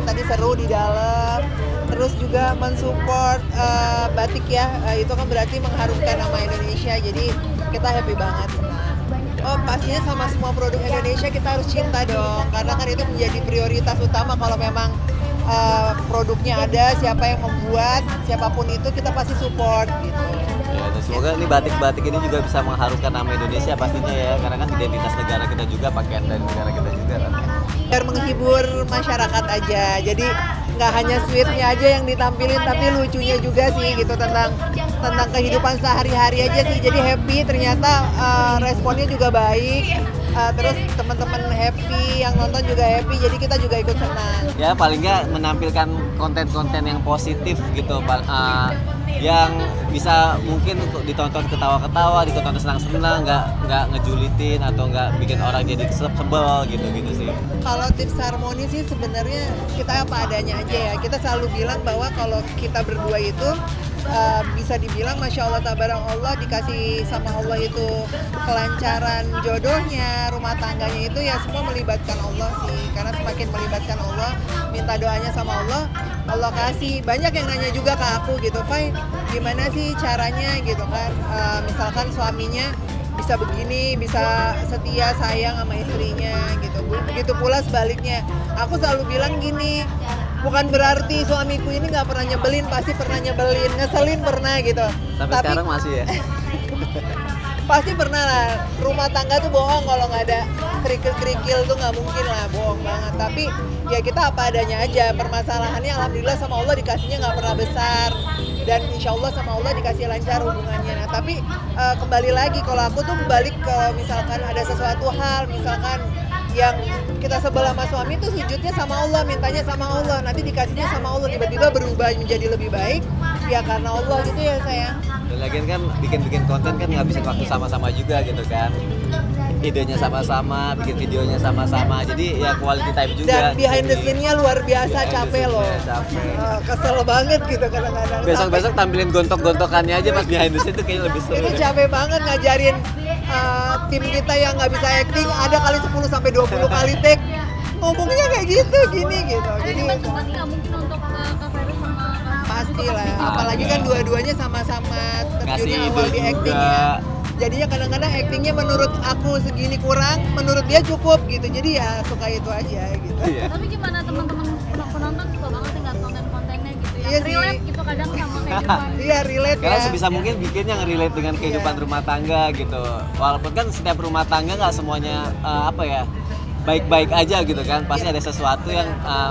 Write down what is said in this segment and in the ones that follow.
tadi seru di dalam. Terus juga mensupport batik ya, itu kan berarti mengharumkan nama Indonesia, jadi kita happy banget, senang. Oh pastinya sama semua produk Indonesia kita harus cinta dong, karena kan itu menjadi prioritas utama kalau memang produknya ada, siapa yang membuat, siapapun itu kita pasti support gitu. Ya, dan semoga ini batik-batik ini juga bisa mengharumkan nama Indonesia pastinya ya, karena kan identitas negara kita juga, pakaian dari negara kita juga kan. Biar menghibur masyarakat aja, jadi nggak hanya sweetnya aja yang ditampilin, tapi lucunya juga sih gitu, tentang kehidupan sehari-hari aja sih, jadi happy, ternyata responnya juga baik. Terus teman-teman happy, yang nonton juga happy, jadi kita juga ikut senang. Ya paling nggak menampilkan konten-konten yang positif gitu, yang bisa mungkin ditonton ketawa-ketawa, ditonton senang-senang, nggak ngejulitin atau nggak bikin orang jadi sebel gitu sih. Kalau tips harmoni sih sebenarnya kita apa adanya aja ya. Kita selalu bilang bahwa kalau kita berdua itu bisa dibilang Masya Allah Tabarakallah, dikasih sama Allah itu kelancaran jodohnya, rumah tangganya itu ya semua melibatkan Allah sih. Karena semakin melibatkan Allah, minta doanya sama Allah, Allah kasih. Banyak yang nanya juga ke aku gitu, Fai gimana sih caranya gitu kan, misalkan suaminya bisa begini, bisa setia sayang sama istrinya gitu. Begitu pula sebaliknya. Aku selalu bilang gini, bukan berarti suamiku ini nggak pernah nyebelin, pasti pernah nyebelin, ngeselin pernah gitu. Tapi sekarang masih ya? Pasti pernah lah, rumah tangga tuh bohong kalau nggak ada kerikil-kerikil tuh nggak mungkin lah, bohong banget. Tapi ya kita apa adanya aja, permasalahannya alhamdulillah sama Allah dikasihnya nggak pernah besar. Dan insya Allah sama Allah dikasih lancar hubungannya. Nah tapi kembali lagi, kalau aku tuh balik ke misalkan ada sesuatu hal, misalkan yang kita sebel sama suami tuh sujudnya sama Allah, mintanya sama Allah, nanti dikasihnya sama Allah, tiba-tiba berubah menjadi lebih baik ya karena Allah gitu ya sayang. Dan lagian kan bikin konten kan ngabisin waktu sama-sama juga gitu kan, idenya sama-sama, bikin videonya sama-sama, jadi ya quality time juga. Dan behind the scene-nya luar biasa, capek loh. Kesel banget gitu kadang-kadang. Besok-besok tampilin gontok-gontokannya aja pas behind the scene tuh kayaknya lebih seru. Itu capek banget ngajarin tim kita yang nggak bisa acting, ada kali 10 sampai 20 kali take, ngomongnya kayak gitu, gini gitu. Jadi berarti nggak mungkin untuk ke Ferry sama pasti lah, apalagi kan dua-duanya sama-sama terjunnya Ngasih awal ide di acting juga. ya. Jadinya kadang-kadang actingnya menurut aku segini kurang, menurut dia cukup gitu. Jadi ya suka itu aja gitu. Iya. Tapi gimana teman-teman penonton suka banget nggak konten-kontennya gitu ya? Iya sih. Relate gitu kadang sama kehidupan. Iya relate Karena ya. sebisa mungkin bikin yang relate dengan kehidupan rumah tangga gitu. Walaupun kan setiap rumah tangga nggak semuanya baik-baik aja gitu kan. Pasti ada sesuatu yang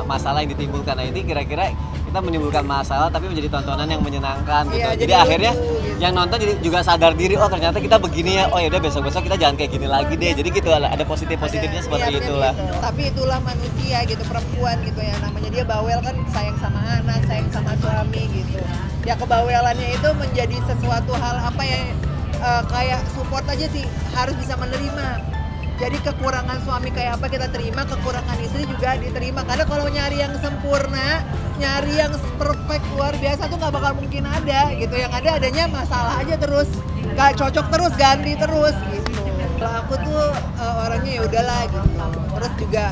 masalah yang ditimbulkan. Nah ini kira-kira kita menimbulkan masalah tapi menjadi tontonan yang menyenangkan gitu. Iya, jadi jadi akhirnya lucu, gitu. yang nonton jadi juga sadar diri, oh ternyata kita begini ya. Oh yaudah besok-besok kita jangan kayak gini lagi deh. Jadi gitu ada positif-positifnya seperti Niatnya itulah. gitu. Tapi itulah manusia gitu, perempuan gitu ya, namanya dia bawel kan, sayang sama anak, sayang sama suami gitu. Ya kebawelannya itu menjadi sesuatu hal apa ya, kayak support aja sih, harus bisa menerima. Jadi kekurangan suami kayak apa kita terima, kekurangan istri juga diterima. Karena kalau nyari yang sempurna, nyari yang perfect luar biasa tuh nggak bakal mungkin ada gitu. Yang adanya masalah aja terus, nggak cocok terus, ganti terus gitu. Kalau aku tuh orangnya ya udahlah gitu. Terus juga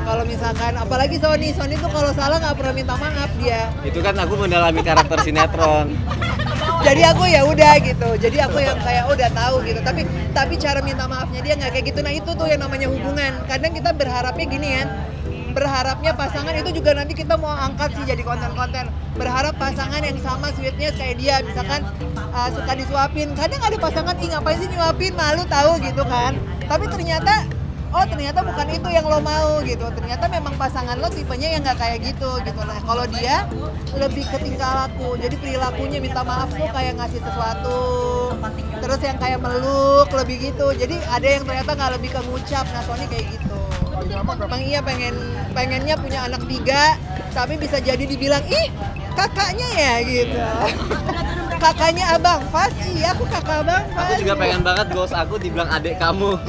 kalau misalkan apalagi Sony tuh kalau salah nggak pernah minta maaf dia. Itu kan aku mendalami karakter sinetron. Jadi aku ya udah gitu, jadi aku yang kayak udah tahu gitu, tapi cara minta maafnya dia nggak kayak gitu. Nah itu tuh yang namanya hubungan. Kadang kita berharapnya gini kan, berharapnya pasangan itu juga nanti kita mau angkat sih jadi konten-konten, berharap pasangan yang sama sweetnya kayak dia, misalkan suka disuapin. Kadang ada pasangan, ih ngapain sih nyuapin, malu tahu gitu kan, tapi ternyata bukan itu yang lo mau gitu. Ternyata memang pasangan lo tipenya yang nggak kayak gitu. Nah kalau dia lebih ke tingkah laku, jadi perilakunya minta maaf tuh kayak ngasih sesuatu, terus yang kayak meluk lebih gitu. Jadi ada yang ternyata nggak lebih ke ngucap. Nah Sony kayak gitu. Memang iya pengennya punya anak 3, tapi bisa jadi dibilang ih kakaknya ya gitu. Kakaknya abang Fas, iya aku kakak abang Fas. Aku juga pengen banget goals aku dibilang adik kamu.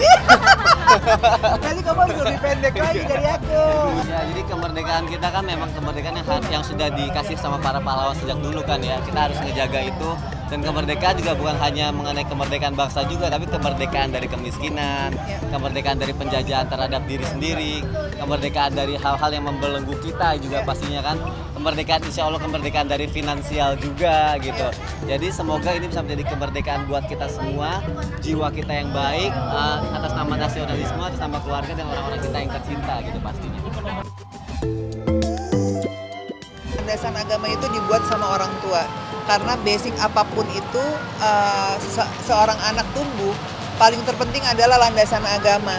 Nanti kamu harus lebih pendek lagi dari aku. Ya, jadi kemerdekaan kita kan memang kemerdekaan yang sudah dikasih sama para pahlawan sejak dulu kan ya. Kita harus ngejaga itu Dan kemerdekaan juga bukan hanya mengenai kemerdekaan bangsa juga, tapi kemerdekaan dari kemiskinan, kemerdekaan dari penjajahan terhadap diri sendiri, kemerdekaan dari hal-hal yang membelenggu kita juga pastinya kan. Kemerdekaan insya Allah kemerdekaan dari finansial juga gitu. Jadi semoga ini bisa menjadi kemerdekaan buat kita semua, jiwa kita yang baik, atas nama nasionalisme, atas nama keluarga dan orang-orang kita yang tercinta gitu pastinya. Landasan agama itu dibuat sama orang tua, karena basic apapun itu seorang anak tumbuh paling terpenting adalah landasan agama.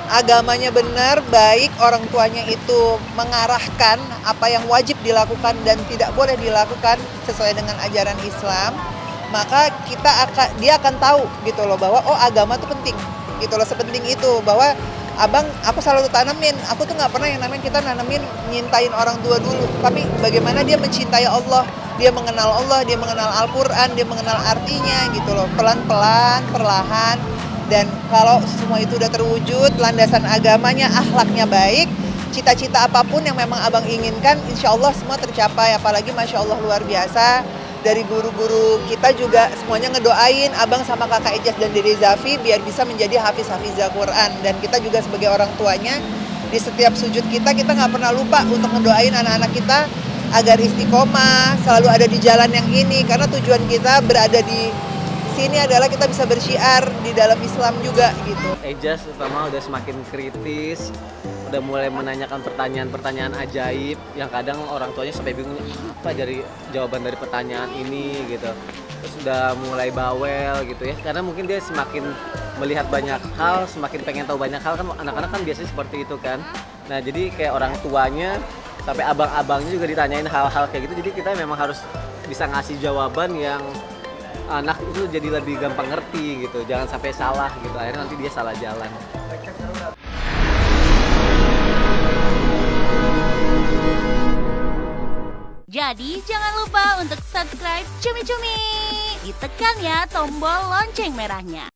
Agamanya benar, baik, orang tuanya itu mengarahkan apa yang wajib dilakukan dan tidak boleh dilakukan sesuai dengan ajaran Islam, maka dia akan tahu gitu loh bahwa oh agama tuh penting gitu loh, sepenting itu bahwa aku selalu tanamin, aku tuh nggak pernah yang namanya kita nanamin nyintain orang tua dulu, tapi bagaimana dia mencintai Allah, dia mengenal Allah, dia mengenal Al-Quran, dia mengenal artinya gitu loh, pelan-pelan, perlahan. Dan kalau semua itu udah terwujud, landasan agamanya, akhlaknya baik, cita-cita apapun yang memang abang inginkan, insya Allah semua tercapai. Apalagi Masya Allah luar biasa, dari guru-guru kita juga semuanya ngedoain abang sama kakak Ijaz dan Dede Zafi biar bisa menjadi hafiz-hafizah Quran. Dan kita juga sebagai orang tuanya, di setiap sujud kita nggak pernah lupa untuk ngedoain anak-anak kita agar istiqomah, selalu ada di jalan yang ini. Karena tujuan kita berada di sini adalah kita bisa bersyiar di dalam Islam juga gitu. Ijaz terutama udah semakin kritis, udah mulai menanyakan pertanyaan-pertanyaan ajaib yang kadang orang tuanya sampai bingung apa dari jawaban dari pertanyaan ini gitu. Terus udah mulai bawel gitu ya, karena mungkin dia semakin melihat banyak hal, semakin pengen tahu banyak hal kan, anak-anak kan biasanya seperti itu kan. Nah jadi kayak orang tuanya sampai abang-abangnya juga ditanyain hal-hal kayak gitu, jadi kita memang harus bisa ngasih jawaban yang anak itu jadi lebih gampang ngerti gitu, jangan sampai salah gitu, akhirnya nanti dia salah jalan. Jadi jangan lupa untuk subscribe Cumi Cumi. Ditekan ya tombol lonceng merahnya.